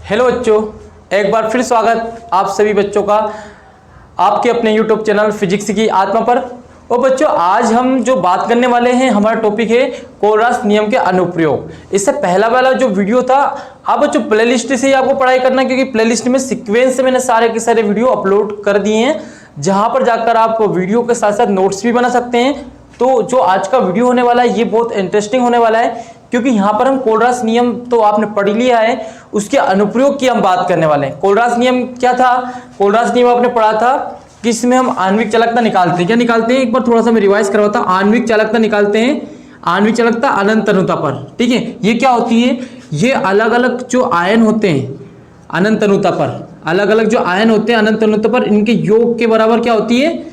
Hello बच्चों, एक बार फिर स्वागत आप सभी बच्चों का आपके अपने यूट्यूब चैनल फिजिक्स की आत्मा पर। और बच्चों, आज हम जो बात करने वाले हैं, हमारा टॉपिक है कोलरास नियम के अनुप्रयोग। इससे पहला वाला जो वीडियो था, आप बच्चों प्लेलिस्ट से ही आपको पढ़ाई करना, क्योंकि प्लेलिस्ट में सीक्वेंस से मैंने सारे के सारे वीडियो अपलोड कर दिए हैं, जहां पर जाकर आप वीडियो के साथ साथ नोट्स भी बना सकते हैं। तो जो आज का वीडियो होने वाला है, ये बहुत इंटरेस्टिंग होने वाला है, क्योंकि यहाँ पर हम कोलरास नियम तो आपने पढ़ लिया है, उसके अनुप्रयोग की हम बात करने वाले हैं। कोलरास नियम क्या था? कोलरास नियम आपने पढ़ा था कि इसमें हम आणविक चालकता निकालते हैं। क्या निकालते हैं? एक बार थोड़ा सा मैं रिवाइज करवाता हूं। आणविक चालकता निकालते हैं, आणविक चालकता अनंत तनुता पर। ठीक है, ये क्या होती है? ये अलग अलग जो आयन होते हैं अनंत तनुता पर, अलग अलग जो आयन होते हैं अनंत तनुता पर, इनके योग के बराबर क्या होती है?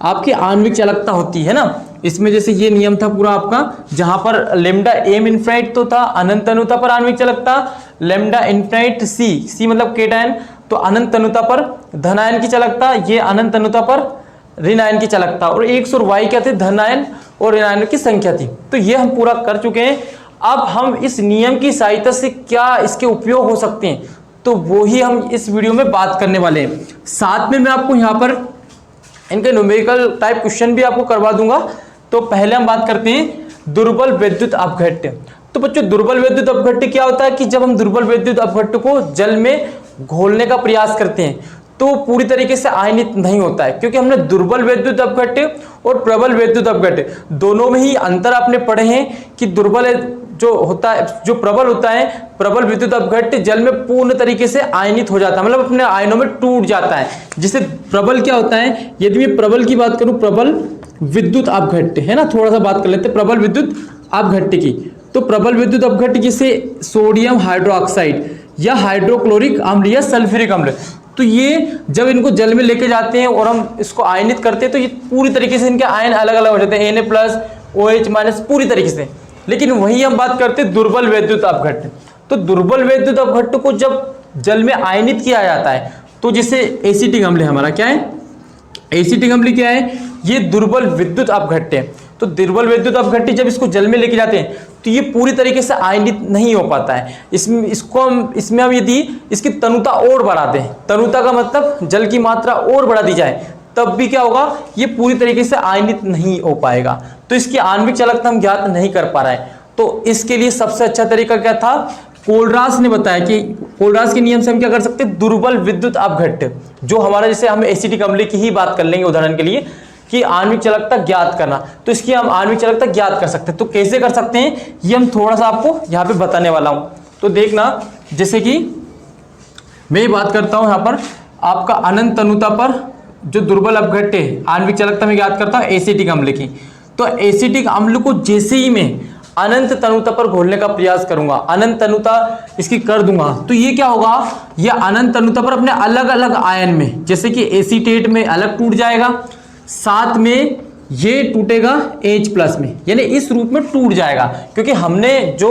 आपकी आणविक चालकता होती है ना। इसमें जैसे ये नियम था पूरा आपका, जहां पर लेमडा एम इनफाइनाइट तो था अनंत तनुता पर आणविक चालकता, लेमडा इनफाइनाइट सी मतलब केटायन, तो अनंत तनुता पर धनायन की चालकता, ये अनंत तनुता पर ऋण आयन की चालकता, और एक्स और वाई क्या थे? धनायन और ऋण आयन की संख्या थी। तो ये हम पूरा कर चुके हैं। अब हम इस नियम की सहायता से क्या इसके उपयोग हो सकते हैं, तो वो ही हम इस वीडियो में बात करने वाले हैं। साथ में मैं आपको यहाँ पर इनके न्यूमेरिकल टाइप क्वेश्चन भी आपको करवा दूंगा। तो पहले हम बात करते हैं दुर्बल विद्युत अपघट्य। तो बच्चों, दुर्बल विद्युत अपघट्य क्या होता है कि जब हम दुर्बल विद्युत अपघट्य को जल में घोलने का प्रयास करते हैं तो पूरी तरीके से आयनित नहीं होता है, क्योंकि हमने दुर्बल विद्युत अपघट्य और प्रबल विद्युत अपघट्य दोनों में ही अंतर आपने पढ़े हैं कि दुर्बल जो होता है, जो प्रबल होता है, प्रबल विद्युत अपघट्य जल में पूर्ण तरीके से आयनित हो जाता है, मतलब अपने आयनों में टूट जाता है। जिसे प्रबल क्या होता है? यदि मैं प्रबल की बात करूं, प्रबल विद्युत अपघट्य है ना, थोड़ा सा बात कर लेते हैं प्रबल विद्युत अपघट्य की। तो प्रबल विद्युत अपघट्य जैसे सोडियम हाइड्रोक्साइड या हाइड्रोक्लोरिक अम्ल या सल्फ्यूरिक अम्ल, तो ये जब इनको जल में लेके जाते हैं और हम इसको आयनित करते हैं, तो ये पूरी तरीके से इनके आयन अलग अलग हो जाते हैं, Na+OH- पूरी तरीके से। लेकिन वही हम बात करते हैं दुर्बल विद्युत अपघट्य। तो दुर्बल विद्युत अपघट्य को जब जल में आयनित किया जाता है, तो जैसे एसिटिक अम्ल हमारा क्या है? एसिटिक अम्ल क्या है? ये दुर्बल विद्युत अपघट्य है। तो दुर्बल विद्युत अपघट्य जब इसको जल में लेके जाते हैं तो ये पूरी तरीके से आयनित नहीं हो पाता है। इसमें हम यदि इसकी तनुता और बढ़ा दें, तनुता का मतलब जल की मात्रा और बढ़ा दी जाए, तब भी क्या होगा? ये पूरी तरीके से आयनित नहीं हो पाएगा। तो इसकी आणविक चालकता हम ज्ञात नहीं कर पा रहे हैं। तो इसके लिए सबसे अच्छा तरीका क्या था? कोलरास ने बताया कि कोलरास के नियम से हम क्या कर सकते हैं? दुर्बल विद्युत अपघट्य, जो हमारा, जैसे हम एसिटिक अम्ल की ही बात कर लेंगे उदाहरण के लिए, कि आणविक चालकता ज्ञात करना, तो इसकी हम आणविक चालकता ज्ञात कर सकते हैं। तो कैसे कर सकते हैं, ये हम थोड़ा सा आपको यहाँ पे बताने वाला हूँ। तो देखना, जैसे कि मैं बात करता हूँ यहाँ पर आपका अनंत तनुता पर जो दुर्बल अपघट्य आणविक चालकता में ज्ञात करता हूँ एसिटिक अम्ल की। तो एसिटिक अम्ल को जैसे ही मैं अनंत तनुता पर घोलने का प्रयास करूंगा, अनंत तनुता इसकी कर दूंगा, तो ये क्या होगा? ये अनंत तनुता पर अपने अलग अलग आयन में, जैसे कि एसीटेट में अलग टूट जाएगा, साथ में ये टूटेगा H+ में, यानी इस रूप में टूट जाएगा। क्योंकि हमने जो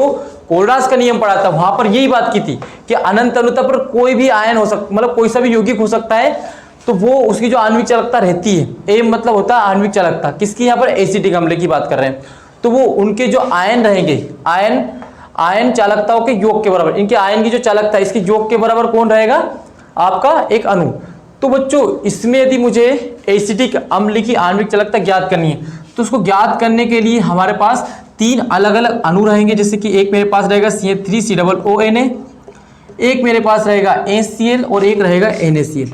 कोलरास का नियम पढ़ा था वहां पर यही बात की थी कि अनंत तनुता पर कोई भी आयन हो सकता, मतलब कोई सा भी यौगिक हो सकता है, तो वो उसकी जो आणविक चालकता रहती है, ए मतलब होता है आणविक चालकता, किसकी? यहाँ पर एसिटिक अम्ल की बात कर रहे हैं। तो वो उनके जो आयन रहेंगे, आयन चालकताओं के योग के बराबर, इनके आयन की जो चालकता है इसके योग के बराबर कौन रहेगा? आपका एक अणु। तो बच्चों, इसमें यदि मुझे एसिटिक अम्ल की आणविक चालकता ज्ञात करनी है, तो उसको ज्ञात करने के लिए हमारे पास 3 अलग अलग अणु रहेंगे। जैसे कि एक मेरे पास रहेगा CH3COONA, एक मेरे पास रहेगा HCl और एक रहेगा NaCl।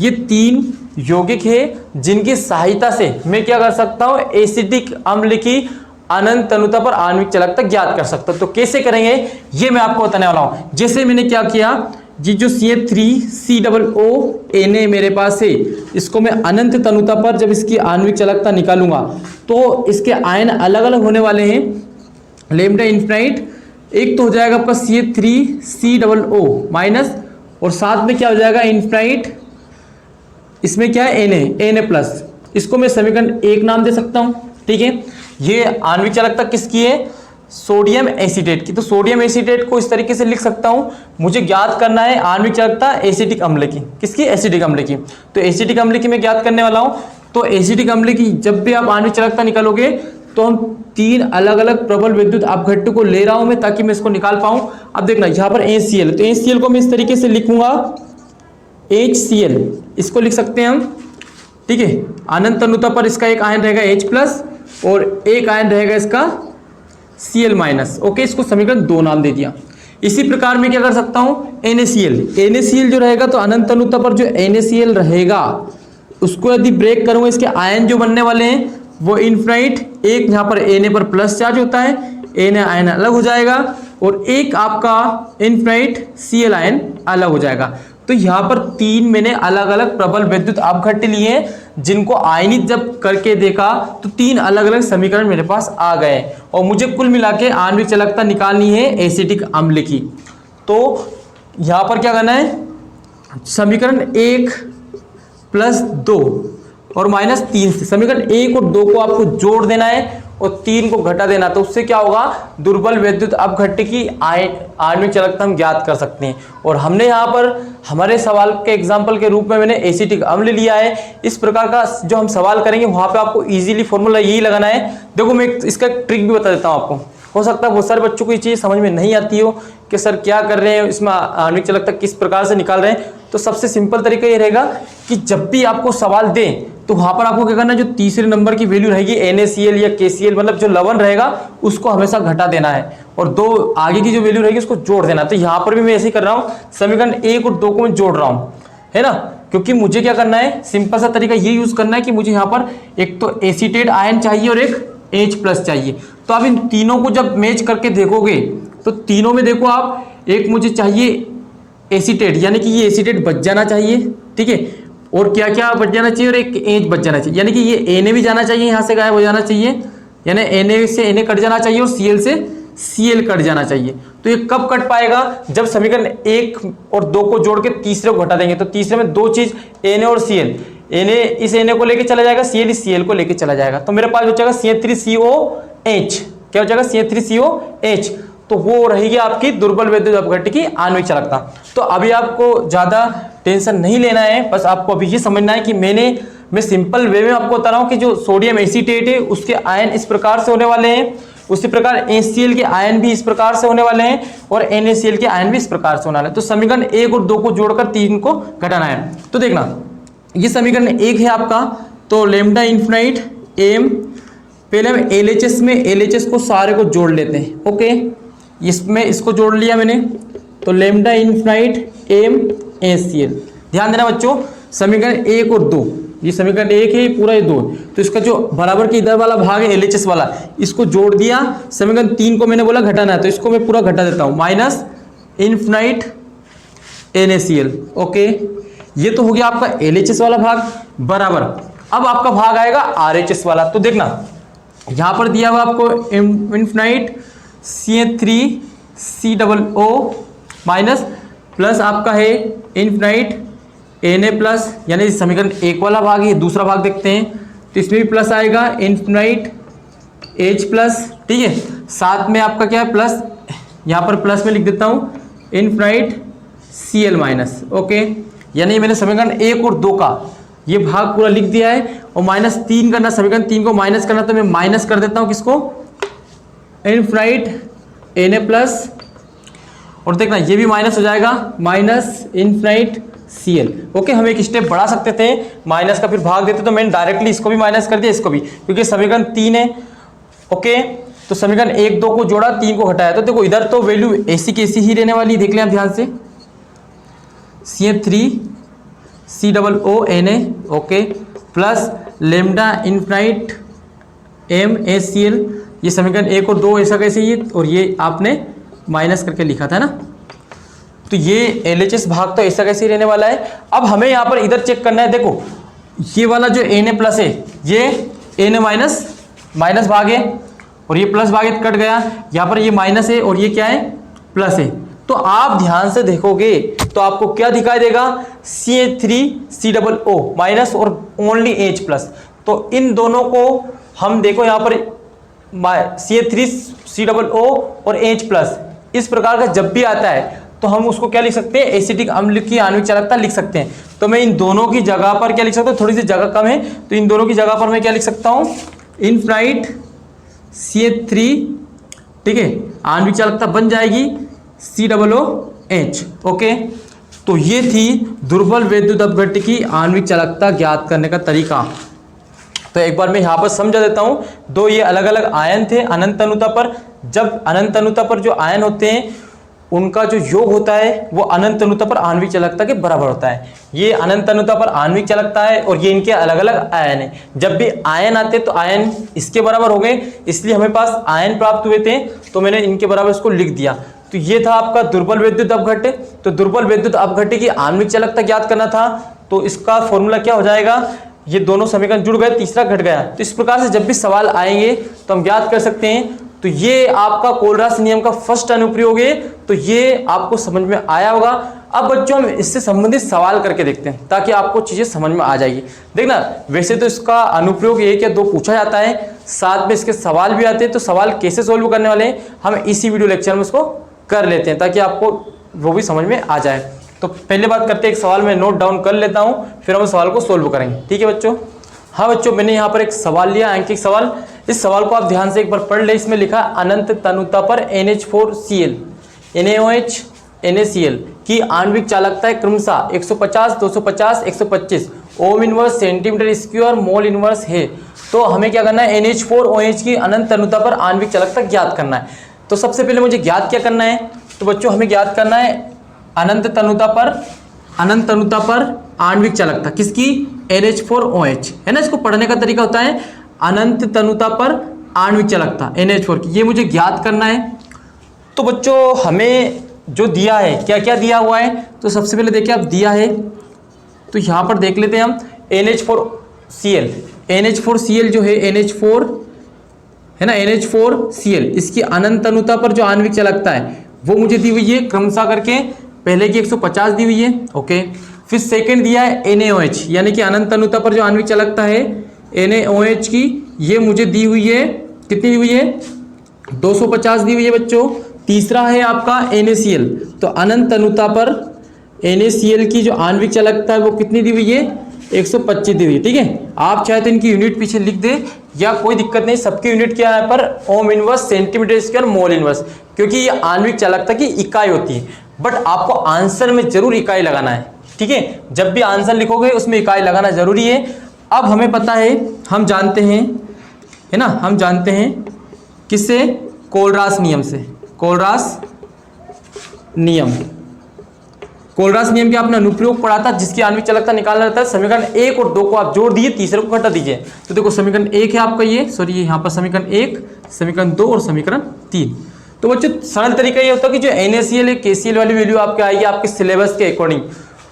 ये 3 यौगिक है जिनकी सहायता से मैं क्या कर सकता हूँ? एसिटिक अम्ल की अनंत तनुता पर आणविक चालकता ज्ञात कर सकता हूँ। तो कैसे करेंगे ये मैं आपको बताने वाला हूँ। जैसे मैंने क्या किया, जी जो CH3COONA मेरे पास है, इसको मैं अनंत तनुता पर जब इसकी आणविक चालकता निकालूंगा तो इसके आयन अलग अलग होने वाले हैं। लेमडा इनफाइनाइट एक तो हो जाएगा आपका CH3COO- और साथ में क्या हो जाएगा? इनफाइनाइट, इसमें क्या है? Na+। इसको मैं समीकरण 1 नाम दे सकता हूं। ठीक है, ये आणविक चालकता किसकी है? सोडियम एसीटेट की। तो सोडियम एसीटेट को इस तरीके से लिख सकता हूं, मुझे ज्ञात करना है आणविक चालकता एसिटिक अम्ल की। किसकी? एसिटिक अम्ल की। तो एसिटिक अम्ल की मैं ज्ञात करने वाला हूं। तो एसिटिक अम्ल की जब भी आप आणविक चालकता निकालोगे तो हम 3 अलग अलग प्रबल विद्युत अपघट्य को ले रहा हूं मैं ताकि मैं इसको निकाल पाऊं। अब देखना यहाँ पर HCl, तो HCl को मैं इस तरीके से लिखूंगा HCl, इसको लिख सकते हैं हम, ठीक है। अनंत अनुता पर इसका एक आयन रहेगा H+ और एक आयन रहेगा इसका Cl-। ओके, इसको समीकरण 2 नाम दे दिया। इसी प्रकार मैं क्या कर सकता हूं, NaCl जो रहेगा, तो अनंत अनुता पर जो NaCl रहेगा उसको यदि ब्रेक करूंगा, इसके आयन जो बनने वाले हैं वो इनफाइनाइट, एक यहाँ पर Na पर प्लस चार्ज होता है, Na आयन अलग हो जाएगा और एक आपका इनफाइनाइट Cl आयन अलग हो जाएगा। तो यहाँ पर 3 मैंने अलग अलग प्रबल विद्युत अपघट्य लिए हैं जिनको आयनित जब करके देखा तो 3 अलग अलग समीकरण मेरे पास आ गए और मुझे कुल मिला के आणविक चालकता निकालनी है एसिटिक अम्ल की। तो यहाँ पर क्या करना है, समीकरण 1 + 2 और -3 से समीकरण 1 और 2 को आपको जोड़ देना है और 3 को घटा देना, तो उससे क्या होगा, दुर्बल विद्युत अपघट्य की आणविक चालकता हम ज्ञात कर सकते हैं। और हमने यहाँ पर हमारे सवाल के एग्जाम्पल के रूप में मैंने एसिटिक अम्ल लिया है। इस प्रकार का जो हम सवाल करेंगे वहाँ पे आपको इजीली फॉर्मूला यही लगाना है। देखो मैं इसका ट्रिक भी बता देता हूँ आपको, हो सकता है बहुत सारे बच्चों को ये चीज़ समझ में नहीं आती हो कि सर क्या कर रहे हैं, इसमें आणविक चालकता किस प्रकार से निकाल रहे हैं। तो सबसे सिंपल तरीका ये रहेगा कि जब भी आपको सवाल दें तो वहां पर आपको क्या करना है, जो तीसरे नंबर की वैल्यू रहेगी NaCl या KCl, मतलब जो लवण रहेगा उसको हमेशा घटा देना है और 2 आगे की जो वैल्यू रहेगी उसको जोड़ देना। तो यहाँ पर भी मैं ऐसे ही कर रहा हूँ, समीकरण 1 और 2 को मैं जोड़ रहा हूँ, है ना, क्योंकि मुझे क्या करना है, सिंपल सा तरीका ये यूज करना है कि मुझे यहाँ पर एक तो एसीटेट आयन चाहिए और एक H+ चाहिए। तो आप इन तीनों को जब मैच करके देखोगे तो तीनों में देखो आप, एक मुझे चाहिए एसीटेट, यानी कि ये एसीटेट बच जाना चाहिए, ठीक है, और क्या क्या बच जाना चाहिए, और एक H बच जाना चाहिए, यानी कि ये Na भी जाना चाहिए, यहाँ से गायब हो जाना चाहिए, यानी Na से Na कट जाना चाहिए और Cl से Cl कट जाना चाहिए। तो ये कब कट पाएगा, जब समीकरण 1 और 2 को जोड़ के तीसरे को घटा देंगे। तो तीसरे में 2 चीज Na और Cl, Na इस Na को लेके चला जाएगा, Cl इस Cl को लेके चला जाएगा, तो मेरे पास बचेगा CH3COH। क्या हो जाएगा, CH3COH। तो वो रहेगी आपकी दुर्बल विद्युत अपघट्य की आणविक चालकता। तो अभी आपको ज्यादा टेंशन नहीं लेना है, बस आपको अभी ये समझना है कि मैं सिंपल वे में आपको बता रहा हूँ कि जो सोडियम एसीटेट है उसके आयन इस प्रकार से होने वाले हैं, उसी प्रकार HCl के आयन भी इस प्रकार से होने वाले हैं और NaCl के आयन भी इस प्रकार से होने वाले हैं। तो समीकरण 1 और 2 को जोड़कर 3 को घटाना है। तो देखना, ये समीकरण 1 है आपका, तो लैम्डा इनफिनाइट m, पहले हम LHS में LHS को सारे को जोड़ लेते हैं। ओके, इसमें इसको जोड़ लिया मैंने, तो लैम्डा इनफिनाइट m HCl। ध्यान देना बच्चों, समीकरण 1 और 2, ये समीकरण 1 है, पूरा ये 2, तो इसका जो बराबर के इधर वाला भाग है LHS वाला, इसको जोड़ दिया। समीकरण 3 को मैंने बोला घटाना है, तो इसको मैं पूरा घटा देता हूँ, माइनस इनफिनाइट NaCl। ओके, ये तो हो गया आपका LHS वाला भाग बराबर। अब आपका भाग आएगा RHS वाला। तो देखना, यहाँ पर दिया हुआ आपको इनफिनाइट CH3COO माइनस प्लस आपका है इनफिनाइट Na+, यानी समीकरण 1 वाला भाग है। दूसरा भाग देखते हैं, तो इसमें भी प्लस आएगा, इनफिनाइट H+, ठीक है, साथ में आपका क्या है प्लस, यहाँ पर प्लस में लिख देता हूँ इनफिनाइट Cl-। ओके, यानी मैंने समीकरण 1 और 2 का ये भाग पूरा लिख दिया है। और -3 करना, समीकरण 3 को माइनस करना, तो मैं माइनस कर देता हूँ किसको, इनफिनाइट Na+, और देखना ये भी माइनस हो जाएगा, माइनस इनफिनाइट Cl। ओके, हम एक स्टेप बढ़ा सकते थे, माइनस का फिर भाग देते, तो मैंने डायरेक्टली इसको भी माइनस कर दिया, इसको भी, क्योंकि समीकरण 3 है। ओके, तो समीकरण 1 2 को जोड़ा, 3 को घटाया, तो देखो इधर तो वैल्यू ऐसी की ऐसी ही रहने वाली, देख लें आप ध्यान से, CH3COO Na, okay, plus lambda infinite m HCl। ये समीकरण 1 और 2 ऐसा कैसे ही, और ये आपने माइनस करके लिखा था ना, तो ये LHS भाग तो ऐसा कैसे ही रहने वाला है। अब हमें यहाँ पर इधर चेक करना है, देखो ये वाला जो Na+ है ये Na- माइनस भाग है और ये प्लस भाग कट गया, यहाँ पर ये माइनस है और ये क्या है, प्लस है। तो आप ध्यान से देखोगे तो आपको क्या दिखाई देगा, CH3COO माइनस और ओनली H+। तो इन दोनों को हम देखो यहाँ पर CH3COO और H+, इस प्रकार का जब भी आता है तो हम उसको क्या लिख सकते हैं, एसिटिक अम्ल की आणविक चालकता लिख सकते हैं। तो मैं इन दोनों की जगह पर क्या लिख सकता हूँ, थोड़ी सी जगह कम है, तो इन दोनों की जगह पर मैं क्या लिख सकता हूँ, इनफिनाइट CH3, ठीक है, आणविक चालकता बन जाएगी COOH। ओके, तो ये थी दुर्बल वैद्युत अपघट्य की आणविक चालकता ज्ञात करने का तरीका। तो एक बार मैं यहाँ पर समझा देता हूँ। दो ये अलग अलग आयन थे अनंत अनुता पर। जब अनंत अनुता पर जो आयन होते हैं उनका जो योग होता है वो अनंत अनुता पर आणविक चालकता के बराबर होता है। ये अनंत अनुता पर आणविक चालकता है और ये इनके अलग अलग आयन है। जब भी आयन आते तो आयन इसके बराबर हो गए, इसलिए हमें पास आयन प्राप्त हुए थे, तो मैंने इनके बराबर इसको लिख दिया। तो ये था आपका दुर्बल वैद्युत अपघट्य। तो दुर्बल वैद्युत अपघट्य की आणविक चालकता ज्ञात करना था, तो इसका फॉर्मूला क्या हो जाएगा, ये दोनों समीकरण जुड़ गए, तीसरा घट गया। तो इस प्रकार से जब भी सवाल आएंगे तो हम ज्ञात कर सकते हैं। तो ये आपका कोलरास नियम का फर्स्ट अनुप्रयोग है, तो ये आपको समझ में आया होगा। अब बच्चों हम इससे संबंधित सवाल करके देखते हैं ताकि आपको चीजें समझ में आ जाएगी। देखना, वैसे तो इसका अनुप्रयोग 1 या 2 पूछा जाता है, साथ में इसके सवाल भी आते हैं। तो सवाल कैसे सोल्व करने वाले हैं हम इसी वीडियो लेक्चर में उसको कर लेते हैं ताकि आपको वो भी समझ में आ जाए। तो पहले बात करते हैं, एक सवाल मैं नोट डाउन कर लेता हूं, फिर हम सवाल को सोल्व करेंगे। ठीक है बच्चों? हाँ बच्चों, मैंने यहाँ पर एक सवाल लिया, अंकित सवाल। इस सवाल को आप ध्यान से एक बार पढ़ ले। इसमें लिखा अनंत तनुता पर NH4Cl, NaOH, NaCl की आणविक चालकता है क्रमशः 150, 250, 125 ohm inverse centimetre square mole inverse है। तो हमें क्या करना है, NH4OH की अनंत तनुता पर आणविक चालकता ज्ञात करना है। तो सबसे पहले मुझे ज्ञात क्या करना है, तो बच्चों हमें ज्ञात करना है अनंत तनुता पर आणविक चालकता किसकी, NH4OH, है ना। इसको पढ़ने का तरीका होता है अनंत तनुता पर आणविक चालकता NH4 की, ये मुझे ज्ञात करना है। तो बच्चों हमें जो दिया है, क्या क्या दिया हुआ है, तो सबसे पहले देखिए आप दिया है, तो यहाँ पर देख लेते हैं हम NH4Cl जो है NH4 है ना, NH4Cl, इसकी अनंत तनुता पर जो आणविक चालकता है वो मुझे दी हुई है क्रमशः करके, पहले की 150 दी हुई है। ओके, फिर सेकंड दिया है NaOH, यानी कि अनंत तनुता पर जो आणविक चालकता है NaOH की, ये मुझे दी हुई है, कितनी दी हुई है, 250 दी हुई है बच्चों। तीसरा है आपका NaCl, तो अनंत तनुता पर NaCl की जो आणविक चालकता है वो कितनी दी हुई है, 125 दी हुई है। ठीक है, आप चाहे तो इनकी यूनिट पीछे लिख दे या कोई दिक्कत नहीं, सबकी यूनिट क्या है पर ohm inverse centimetre square mole inverse, क्योंकि ये आणविक चालकता की इकाई होती है। बट आपको आंसर में जरूर इकाई लगाना है। ठीक है, जब भी आंसर लिखोगे उसमें इकाई लगाना जरूरी है। अब हमें पता है, हम जानते हैं, है ना, हम जानते हैं किससे, कोलरास नियम से। कोलरास नियम के आपने अनुप्रयोग पढ़ा था, जिसकी आणविक चालकता निकालना रहता है। समीकरण 1 और 2 को आप जोड़ दिए, तीसरे को घटा दीजिए। तो देखो समीकरण 1 है आपका ये, सॉरी यहाँ पर समीकरण 1, समीकरण 2 और समीकरण 3। तो बच्चों सरल तरीका ये होता है कि जो NaCl है KCl वाली वैल्यू आपके आएगी आपके सिलेबस के अकॉर्डिंग,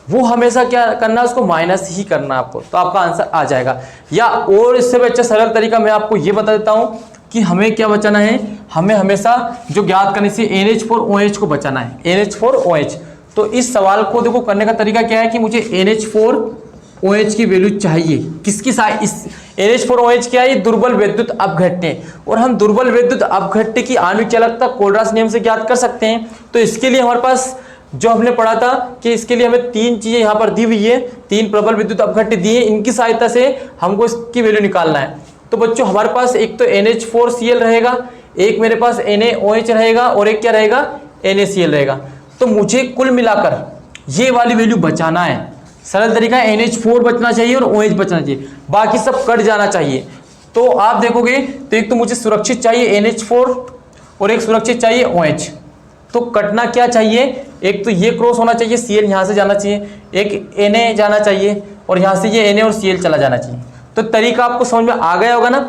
वो हमेशा क्या करना है, उसको माइनस ही करना है आपको, तो आपका आंसर आ जाएगा। या और इससे भी अच्छा सरल तरीका मैं आपको ये बता देता हूँ कि हमें क्या बचाना है, हमें हमेशा जो ज्ञात करने से NH4OH को बचाना है, NH4OH। तो इस सवाल को देखो करने का तरीका क्या है कि मुझे NH4OH की वैल्यू चाहिए, किसकी साइड, इस NH4OH क्या है, ये दुर्बल वैद्युत अपघट्य, और हम दुर्बल वैद्युत अपघट्य की आणविक चालकता कोलरास नियम से ज्ञात कर सकते हैं। तो इसके लिए हमारे पास जो हमने पढ़ा था कि इसके लिए हमें 3 चीजें यहाँ पर दी हुई है, 3 प्रबल विद्युत अपघट्य दिए, इनकी सहायता से हमको इसकी वैल्यू निकालना है। तो बच्चों हमारे पास एक तो NH4Cl रहेगा, एक मेरे पास NaOH रहेगा और एक क्या रहेगा, NaCl रहेगा। तो मुझे कुल मिलाकर ये वाली वैल्यू बचाना है। सरल तरीका है, NH4 बचना चाहिए और OH बचना चाहिए, बाकी सब कट जाना चाहिए। तो आप देखोगे तो एक तो मुझे सुरक्षित चाहिए NH4 और एक सुरक्षित चाहिए OH। तो कटना क्या चाहिए, एक तो ये क्रॉस होना चाहिए, Cl यहाँ से जाना चाहिए, एक Na जाना चाहिए और यहाँ से ये Na और Cl चला जाना चाहिए। तो तरीका आपको समझ में आ गया होगा ना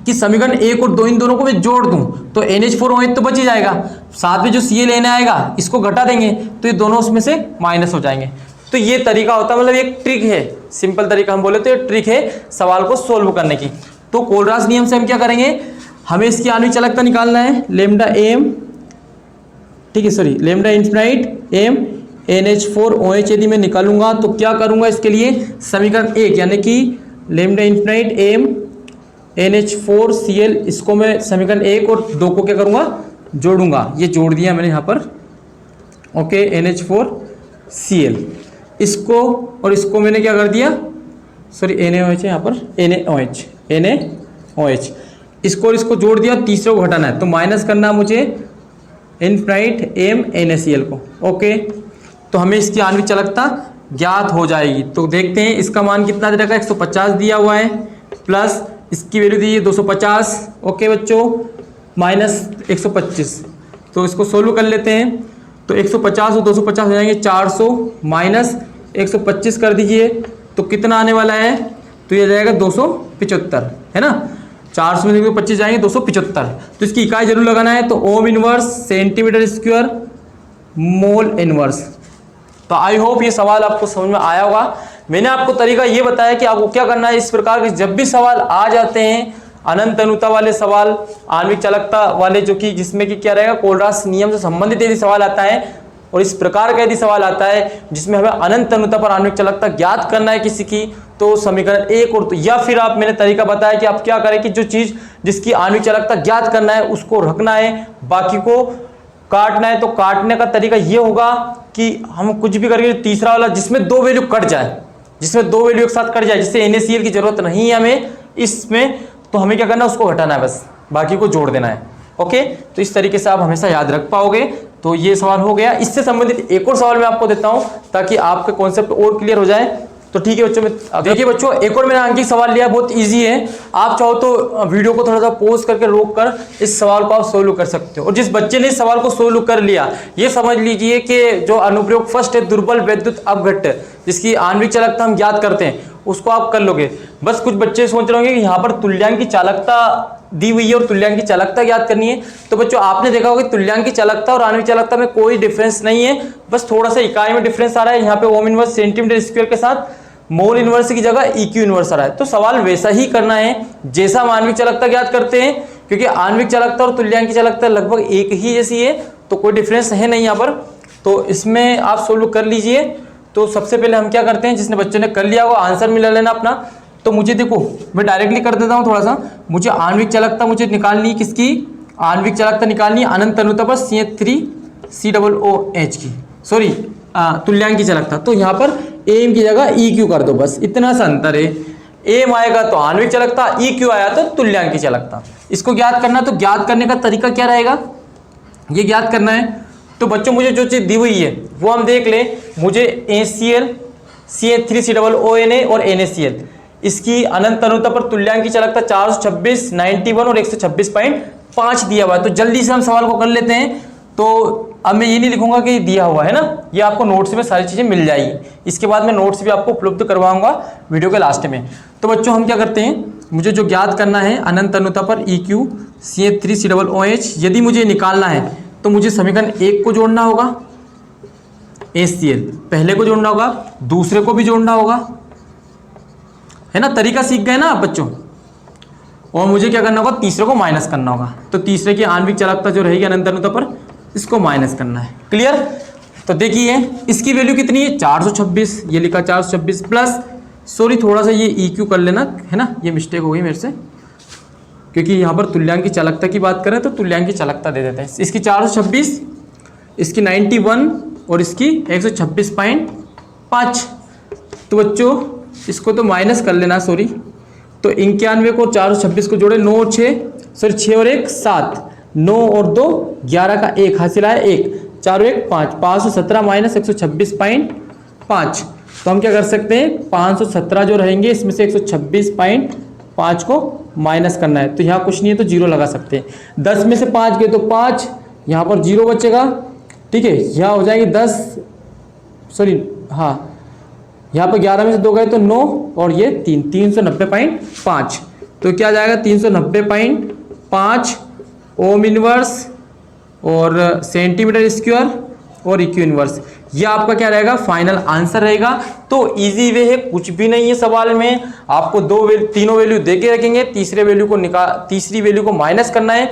कि समीकरण 1 और 2 इन दोनों को मैं जोड़ दूं तो NH4OH तो बच ही जाएगा, साथ में जो Cl Na आएगा इसको घटा देंगे तो ये दोनों उसमें से माइनस हो जाएंगे। तो ये तरीका होता है, मतलब एक ट्रिक है, सिंपल तरीका हम बोले तो ये ट्रिक है सवाल को सोल्व करने की। तो कोलरास नियम से हम क्या करेंगे, हमें इसकी आणविक चालकता निकालना है लैम्डा m, ठीक है, sorry lambda infinite m NH4OH यदि मैं निकालूंगा तो क्या करूंगा, इसके लिए समीकरण 1 यानी कि लैम्डा इनफिनाइट m NH4Cl, इसको मैं समीकरण 1 और 2 को क्या करूंगा, जोड़ूंगा। ये जोड़ दिया मैंने यहाँ पर, ओके, NH4Cl, इसको और इसको मैंने क्या कर दिया, सॉरी NaOH है यहाँ पर, NaOH इसको और इसको जोड़ दिया, तीसरे को घटाना है, तो माइनस करना है मुझे इनफाइनाइट एम NaCl को। ओके, तो हमें इसकी आणविक चालकता ज्ञात हो जाएगी। तो देखते हैं इसका मान कितना दे रखा है, 150 दिया हुआ है, प्लस इसकी वैल्यू दी है 250। ओके बच्चों, माइनस 125, तो इसको सोल्व कर लेते हैं। तो 150 और 250 हो जाएंगे 400, माइनस 125 कर दीजिए, तो कितना आने वाला है, तो ये जाएगा 275, है ना। 400 में 25 जाएंगे 275। तो इसकी इकाई जरूर लगाना है, तो ohm inverse centimetre square mole inverse. तो आई होप ये सवाल आपको समझ में आया होगा। मैंने आपको तरीका ये बताया कि आपको क्या करना है। इस प्रकार के जब भी सवाल आ जाते हैं, अनंत अनुता वाले सवाल, आणविक चालकता वाले, जो कि जिसमें कि क्या रहेगा, कोलरास नियम से संबंधित यदि सवाल आता है, और इस प्रकार का यदि सवाल आता है जिसमें हमें अनंत अनुता पर आणविक चालकता ज्ञात करना है किसी की, तो समीकरण एक और, तो या फिर आप, मैंने तरीका बताया कि आप क्या करें कि जो चीज जिसकी आणविक चालकता ज्ञात करना है उसको रखना है, बाकी को काटना है। तो काटने का तरीका ये होगा कि हम कुछ भी करके तीसरा वाला जिसमें दो वैल्यू कट जाए, जिसमें दो वैल्यू एक साथ कट जाए, जिससे NaCl की जरूरत नहीं है हमें इसमें, तो हमें क्या करना है, उसको हटाना है, बस बाकी को जोड़ देना है। ओके, तो इस तरीके से आप हमेशा याद रख पाओगे। तो ये सवाल हो गया। इससे संबंधित एक और सवाल मैं आपको देता हूं ताकि आपके कॉन्सेप्ट और क्लियर हो जाए। तो ठीक है बच्चों, में देखिए बच्चों, एक और मैंने अंकित सवाल लिया, बहुत इजी है। आप चाहो तो वीडियो को थोड़ा सा पॉज करके रोक कर इस सवाल को आप सोल्व कर सकते हो। और जिस बच्चे ने इस सवाल को सोल्व कर लिया, ये समझ लीजिए कि जो अनुप्रयोग फर्स्ट है, दुर्बल वैद्युत अपघट्ट, जिसकी आणविक चालकता हम ज्ञात करते हैं, उसको आप कर लोगे। बस कुछ बच्चे सोच रहे होंगे कि यहाँ पर तुल्यांक की चालकता दी हुई है और तुल्यांक की चालकता ज्ञात करनी है। तो बच्चों, आपने देखा होगा कि तुल्यांक की चालकता और आणविक चालकता में कोई डिफरेंस नहीं है, बस थोड़ा सा इकाई में डिफरेंस आ रहा है। यहाँ पे ओम इनवर्स सेंटीमीटर स्क्वायर के साथ मोल इनवर्स की जगह EQ इनवर्स आ रहा है। तो सवाल वैसा ही करना है जैसा हम आणविक चालकता ज्ञात करते हैं, क्योंकि आणविक चालकता और तुल्यांक की चालकता लगभग एक ही जैसी है, तो कोई डिफरेंस है नहीं यहाँ पर। तो इसमें आप सोल्व कर लीजिए। तो सबसे पहले हम क्या करते हैं, जिसने बच्चों ने कर लिया वो आंसर मिला लेना अपना। तो मुझे देखो, मैं डायरेक्टली कर देता हूँ थोड़ा सा। मुझे आणविक चालकता मुझे निकालनी है, किसकी आणविक चालकता निकालनी है, अनंत अनुता पर CH3COOH की, सॉरी तुल्यांक की चालकता। तो यहाँ पर एम की जगह EQ कर दो, बस इतना सा अंतर है। एम आएगा तो आणविक चालकता, EQ आया तो तुल्यांक की चालकता। इसको ज्ञात करना, तो ज्ञात करने का तरीका क्या रहेगा, ये ज्ञात करना है। तो बच्चों, मुझे जो चीज दी हुई है वो हम देख लें। मुझे ACl, CH3COONA और NaCl, इसकी अनंत अनुता पर तुल्यांक की चालकता 426, 91 और 126.5 दिया हुआ है। तो जल्दी से हम सवाल को कर लेते हैं। तो अब मैं ये नहीं लिखूंगा कि दिया हुआ है ना, ये आपको नोट्स में सारी चीजें मिल जाएगी। इसके बाद मैं नोट्स भी आपको उपलब्ध करवाऊंगा वीडियो के लास्ट में। तो बच्चों, हम क्या करते हैं, मुझे जो ज्ञात करना है अनंत अनुता पर EQ CH3COOH, यदि मुझे निकालना है तो मुझे समीकरण एक को जोड़ना होगा, ACl पहले को जोड़ना होगा, दूसरे को भी जोड़ना होगा, है ना। तरीका सीख गए ना आप बच्चों। और मुझे क्या करना होगा, तीसरे को माइनस करना होगा। तो तीसरे की आणविक चालकता जो रहेगी अनंत अनुता पर, इसको माइनस करना है। क्लियर। तो देखिए इसकी वैल्यू कितनी है, 426, ये लिखा 426 प्लस, सॉरी थोड़ा सा ये EQ कर लेना, है ना, ये मिस्टेक हो गई मेरे से, क्योंकि यहाँ पर तुल्यांक की चालकता की बात करें तो तुल्यांक की चालकता दे देते हैं। इसकी 426, इसकी 91 और इसकी 126.5। तो बच्चों, इसको तो माइनस कर लेना, सॉरी। तो 91 को 426 को जोड़े, 9 6, सॉरी 6 और 1 7, 9 और 2 11 का 1 हासिल आया 1, 4 और 1 5, 517 माइनस 126.5। तो हम क्या कर सकते हैं, 517 जो रहेंगे इसमें से 126.5 को माइनस करना है। तो यहाँ कुछ नहीं है तो जीरो लगा सकते हैं। 10 में से 5 गए तो 5, यहाँ पर जीरो बचेगा, ठीक है। यहाँ हो जाएंगे 10, सॉरी हाँ, यहाँ पर 11 में से 2 गए तो 9 और ये 3, 390.5। तो क्या जाएगा, 390.5 ओम इनवर्स और सेंटीमीटर स्क्वायर और EQ इनवर्स, ये आपका क्या रहेगा, फाइनल आंसर रहेगा। तो इजी वे है, कुछ भी नहीं है सवाल में। आपको तीनों वैल्यू दे के रखेंगे, तीसरी वैल्यू को माइनस करना है,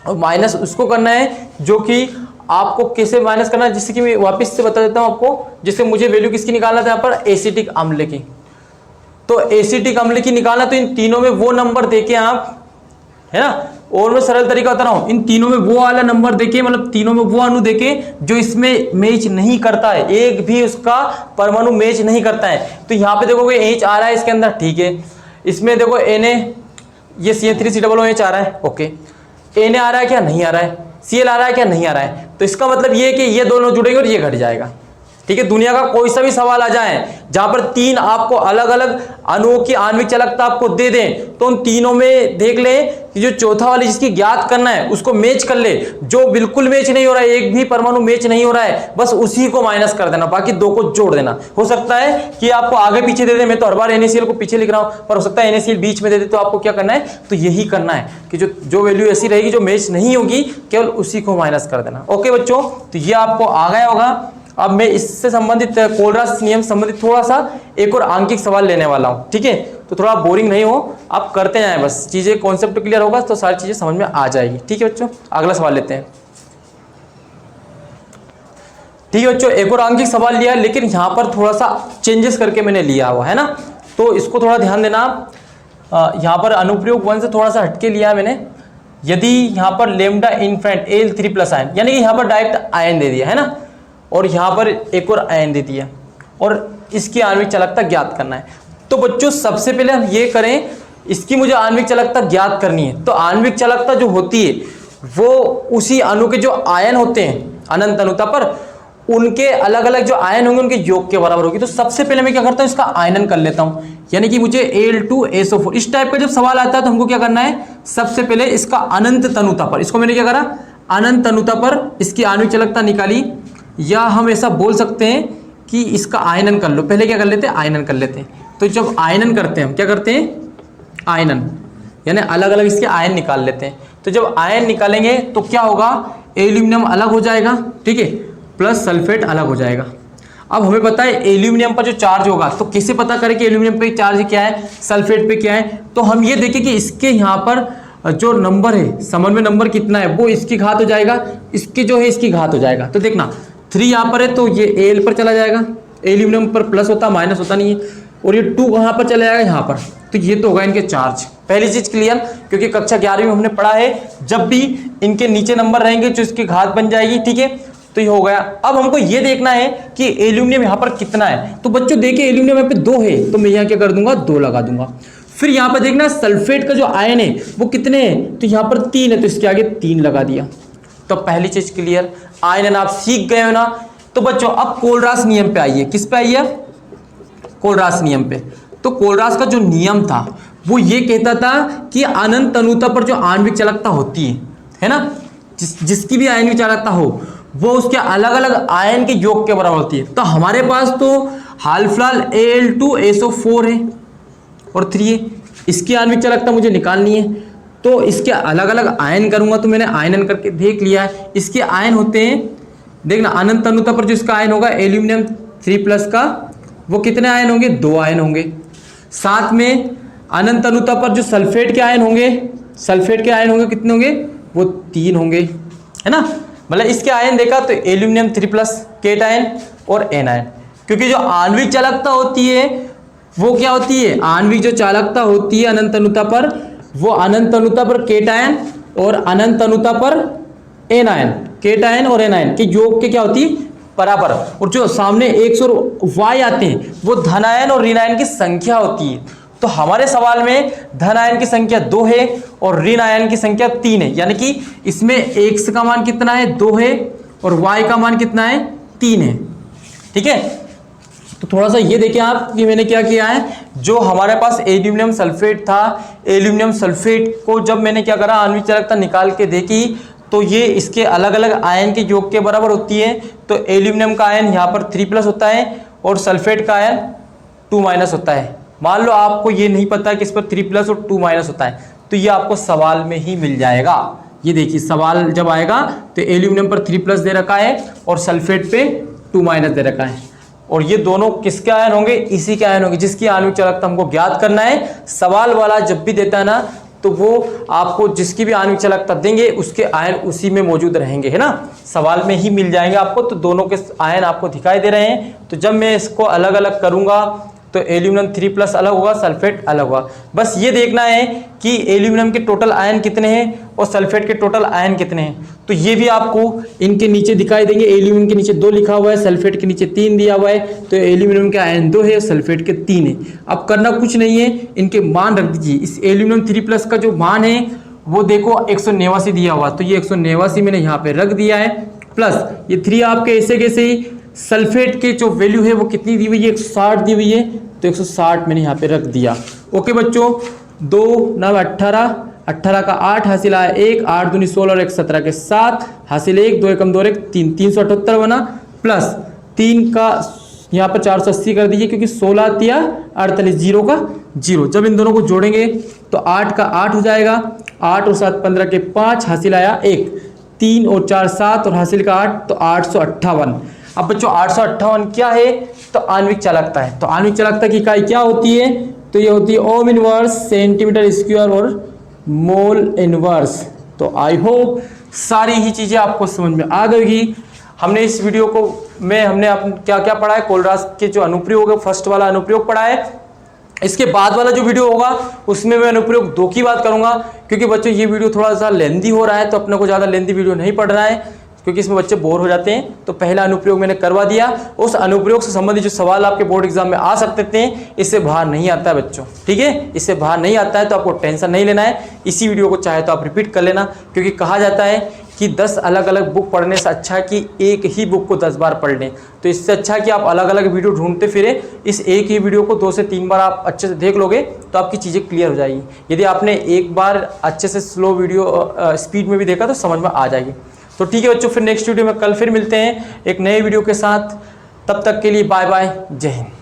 और माइनस उसको करना है जो कि आपको कैसे माइनस करना है, जिससे कि मैं वापस से बता देता हूं आपको। जैसे मुझे वैल्यू किसकी निकालना था, यहाँ पर एसिटिक अम्ल की। तो एसिटिक अम्ल की निकालना, तो इन तीनों में वो नंबर देके आप, है ना, और मैं सरल तरीका बता रहा हूं, इन तीनों में वो वाला नंबर देके, मतलब तीनों में वो अणु देके जो इसमें मैच नहीं करता है, एक भी उसका परमाणु मैच नहीं करता है। तो यहाँ पे देखोगे H आ रहा है इसके अंदर, ठीक है। इसमें देखो Na ये CN3COOH आ रहा है, ओके। Na आ रहा है क्या? नहीं आ रहा है। Cl आ रहा है क्या? नहीं आ रहा है। तो इसका मतलब ये है कि ये दोनों जुड़ेंगे और ये घट जाएगा। ठीक है, दुनिया का कोई सा भी सवाल आ जाए जहां पर तीन आपको अलग अलग अणुओं की आणविक चालकता आपको दे दें, तो उन तीनों में देख लें कि जो चौथा वाली जिसकी ज्ञात करना है उसको मैच कर ले। जो बिल्कुल मैच नहीं हो रहा है, एक भी परमाणु मैच नहीं हो रहा है, बस उसी को माइनस कर देना, बाकी दो को जोड़ देना। हो सकता है कि आपको आगे पीछे दे दे, मैं तो हर बार NaCl को पीछे लिख रहा हूं, पर हो सकता है NaCl बीच में दे दे, तो आपको क्या करना है? तो यही करना है कि जो वैल्यू ऐसी रहेगी जो मैच नहीं होगी, केवल उसी को माइनस कर देना। ओके बच्चों, तो ये आपको आ गया होगा। अब मैं इससे संबंधित कोलरास नियम संबंधित थोड़ा सा एक और आंकिक सवाल लेने वाला हूं। ठीक है, तो थोड़ा बोरिंग नहीं हो, आप करते जाएं, बस चीजें कॉन्सेप्ट क्लियर होगा तो सारी चीजें समझ में आ जाएगी। ठीक है बच्चों, अगला सवाल लेते हैं। ठीक है बच्चों, एक और आंकिक सवाल लिया, लेकिन यहां पर थोड़ा सा चेंजेस करके मैंने लिया हुआ है ना, तो इसको थोड़ा ध्यान देना। यहां पर अनुप्रयोग 1 से थोड़ा सा हटके लिया है मैंने। यदि यहां पर लेमडा इनफिनिट Al3+ आयन, यानी कि यहां पर डायरेक्ट आयन दे दिया है ना, और यहां पर एक और आयन दे दिया और इसकी आणविक चालकता ज्ञात करना है। तो बच्चों सबसे पहले हम ये करें, इसकी मुझे आणविक चालकता ज्ञात करनी है। तो आणविक चालकता जो होती है वो उसी अणु के जो आयन होते हैं अनंत अणुता पर, उनके अलग अलग जो आयन होंगे उनके योग के बराबर होगी। तो सबसे पहले मैं क्या करता हूं, इसका आयनन कर लेता हूं, यानी कि मुझे Al2SO4 इस टाइप का जब सवाल आता है तो हमको क्या करना है, सबसे पहले इसका अनंत तनुता पर, इसको मैंने क्या करा, अनंत तनुता पर इसकी आणविक चालकता निकाली, या हम ऐसा बोल सकते हैं कि इसका आयनन कर लो। पहले क्या कर लेते हैं, आयनन कर लेते हैं। तो जब आयनन करते हैं हम क्या करते हैं, आयनन यानी अलग अलग इसके आयन निकाल लेते हैं। तो जब आयन निकालेंगे तो क्या होगा, एल्यूमिनियम अलग हो जाएगा, ठीक है, प्लस सल्फेट अलग हो जाएगा। अब हमें पता है एल्यूमिनियम पर जो चार्ज होगा, तो कैसे पता करें कि एल्यूमिनियम पे चार्ज क्या है, सल्फेट पे क्या है। तो हम ये देखें कि इसके यहाँ पर जो नंबर है, समन्वय नंबर कितना है, वो इसकी घात हो जाएगा, इसकी जो है इसकी घात हो जाएगा। तो देखना 3 यहाँ पर है तो ये Al पर चला जाएगा, एल्यूमिनियम पर प्लस होता माइनस होता नहीं है, और ये 2 कहाँ पर चला जाएगा, यहाँ पर। तो ये तो होगा इनके चार्ज। पहली चीज क्लियर, क्योंकि कक्षा 11वीं में हमने पढ़ा है जब भी इनके नीचे नंबर रहेंगे जो इसकी घात बन जाएगी। ठीक है, तो ये हो गया। अब हमको ये देखना है कि एल्यूमिनियम यहाँ पर कितना है। तो बच्चों देखिए एल्यूमिनियम यहाँ पे 2 है, तो मैं यहाँ क्या कर दूंगा, 2 लगा दूंगा। फिर यहाँ पर देखना सल्फेट का जो आयन है वो कितने हैं, तो यहाँ पर 3 है, तो इसके आगे 3 लगा दिया। तो पहली चीज क्लियर, आयन आप सीख गए हो ना। तो बच्चों अब कोलरास नियम पे आइए, किस पे आइए, कोलरास नियम पे। तो कोलरास का जो नियम था वो ये कहता था कि अनंत तनुता पर जो आणविक चालकता होती है ना, जिसकी भी आणविक चालकता हो वो उसके अलग अलग आयन के योग के बराबर होती है। तो हमारे पास तो हाल फिलहाल Al2SO4 है और 3 है, इसकी आणविक चालकता मुझे निकालनी है। तो इसके अलग अलग आयन करूंगा, तो मैंने आयनन करके देख लिया है। इसके आयन होते हैं, देखना अनंत तनुता पर जो इसका आयन होगा एल्यूमिनियम 3+ का, वो कितने आयन होंगे, 2 आयन होंगे। साथ में अनंत तनुता पर जो सल्फेट के आयन होंगे, सल्फेट के आयन होंगे कितने होंगे, वो 3 होंगे, है ना। मतलब इसके आयन देखा तो एल्यूमिनियम 3+, केटायन और एनायन। क्योंकि जो आणविक चालकता होती है वो क्या होती है, आणविक जो चालकता होती है अनंत तनुता पर, वो अनंत तनुता पर केटायन और अनंत तनुता पर एनायन, केटायन और एनायन के योग के क्या होती है, बराबर। और जो सामने एक्स और वाई आते हैं वो धन आयन और ऋण आयन की संख्या होती है। तो हमारे सवाल में धन आयन की संख्या 2 है और ऋण आयन की संख्या 3 है, यानी कि इसमें x का मान कितना है, 2 है, और y का मान कितना है, 3 है। ठीक है, तो थोड़ा सा ये देखिए आप कि मैंने क्या किया है, जो हमारे पास एल्यूमिनियम सल्फेट था, एल्यूमिनियम सल्फेट को जब मैंने क्या करा, आणविक चालकता निकाल के देखी तो ये इसके अलग अलग आयन के योग के बराबर होती है। तो एल्यूमिनियम का आयन यहाँ पर 3+ होता है और सल्फेट का आयन 2- होता है। मान लो आपको ये नहीं पता कि इस पर 3+ और 2- होता है, तो ये आपको सवाल में ही मिल जाएगा। ये देखिए सवाल जब आएगा तो एल्यूमिनियम पर 3+ दे रखा है और सल्फेट पे 2- दे रखा है, और ये दोनों किसके आयन होंगे, इसी के आयन होंगे जिसकी आणविक चालकता हमको ज्ञात करना है। सवाल वाला जब भी देता है ना तो वो आपको जिसकी भी आणविक चालकता देंगे उसके आयन उसी में मौजूद रहेंगे, है ना, सवाल में ही मिल जाएंगे आपको। तो दोनों के आयन आपको दिखाई दे रहे हैं। तो जब मैं इसको अलग अलग करूंगा तो एल्यूमिनियम 3+ अलग होगा, सल्फेट अलग होगा। बस ये देखना है कि एल्यूमिनियम के टोटल आयन कितने हैं और सल्फेट के टोटल आयन कितने हैं। तो ये भी आपको इनके नीचे दिखाई देंगे। एल्यूमिनियम के नीचे 2 लिखा हुआ है, सल्फेट के नीचे 3 दिया हुआ है। तो एल्यूमिनियम के आयन 2 है, सल्फेट के 3 है। अब करना कुछ नहीं है, इनके मान रख दीजिए। इस एल्यूमिनियम 3+ का जो मान है वो देखो 189 दिया हुआ, तो ये 189 मैंने यहाँ पे रख दिया है। प्लस ये 3 आपके ऐसे कैसे ही, सल्फेट के जो वैल्यू है वो कितनी दी हुई है, 160 दी हुई है, तो 160 मैंने यहाँ पे रख दिया। ओके बच्चों, 2 9 18, 18 का 8 हासिल आया 1, 8 दूनी 16 और 1 17 के 7 हासिल 1, 2 एकम 2 1 3, 378 बना। प्लस 3 का यहाँ पर 480 कर दीजिए, क्योंकि 16 तिया 48, 0 का 0। जब इन दोनों को जोड़ेंगे तो 8 का 8 हो जाएगा, 8 और 7 15 के 5 हासिल आया 1, 3 और 4 7 और हासिल का 8, तो 858। अब बच्चों 858 क्या है, तो आणविक चालकता है। तो आणविक चालकता की इकाई क्या होती है, तो ये होती है ओम इनवर्स सेंटीमीटर स्क्वायर और मोल इनवर्स। तो आई होप सारी ही चीज़ें आपको समझ में आ गई। हमने इस वीडियो को में हमने क्या क्या पढ़ा है, कोलरास के जो अनुप्रयोग है, फर्स्ट वाला अनुप्रयोग पढ़ा है। इसके बाद वाला जो वीडियो होगा उसमें मैं अनुप्रयोग 2 की बात करूंगा, क्योंकि बच्चों ये वीडियो थोड़ा सा लेंदी हो रहा है, तो अपने को ज़्यादा लेंदी वीडियो नहीं पढ़ना है, क्योंकि इसमें बच्चे बोर हो जाते हैं। तो पहला अनुप्रयोग मैंने करवा दिया। उस अनुप्रयोग से संबंधित जो सवाल आपके बोर्ड एग्जाम में आ सकते थे, इससे बाहर नहीं आता है बच्चों, ठीक है, इससे बाहर नहीं आता है, तो आपको टेंशन नहीं लेना है। इसी वीडियो को चाहे तो आप रिपीट कर लेना, क्योंकि कहा जाता है कि 10 अलग अलग बुक पढ़ने से अच्छा है कि एक ही बुक को 10 बार पढ़ लें। तो इससे अच्छा है कि आप अलग अलग वीडियो ढूंढते फिरे, इस एक ही वीडियो को 2 से 3 बार आप अच्छे से देख लोगे तो आपकी चीज़ें क्लियर हो जाएगी। यदि आपने एक बार अच्छे से स्लो वीडियो स्पीड में भी देखा तो समझ में आ जाएगी। तो ठीक है बच्चों, फिर नेक्स्ट वीडियो में कल फिर मिलते हैं एक नए वीडियो के साथ। तब तक के लिए बाय बाय, जय हिंद।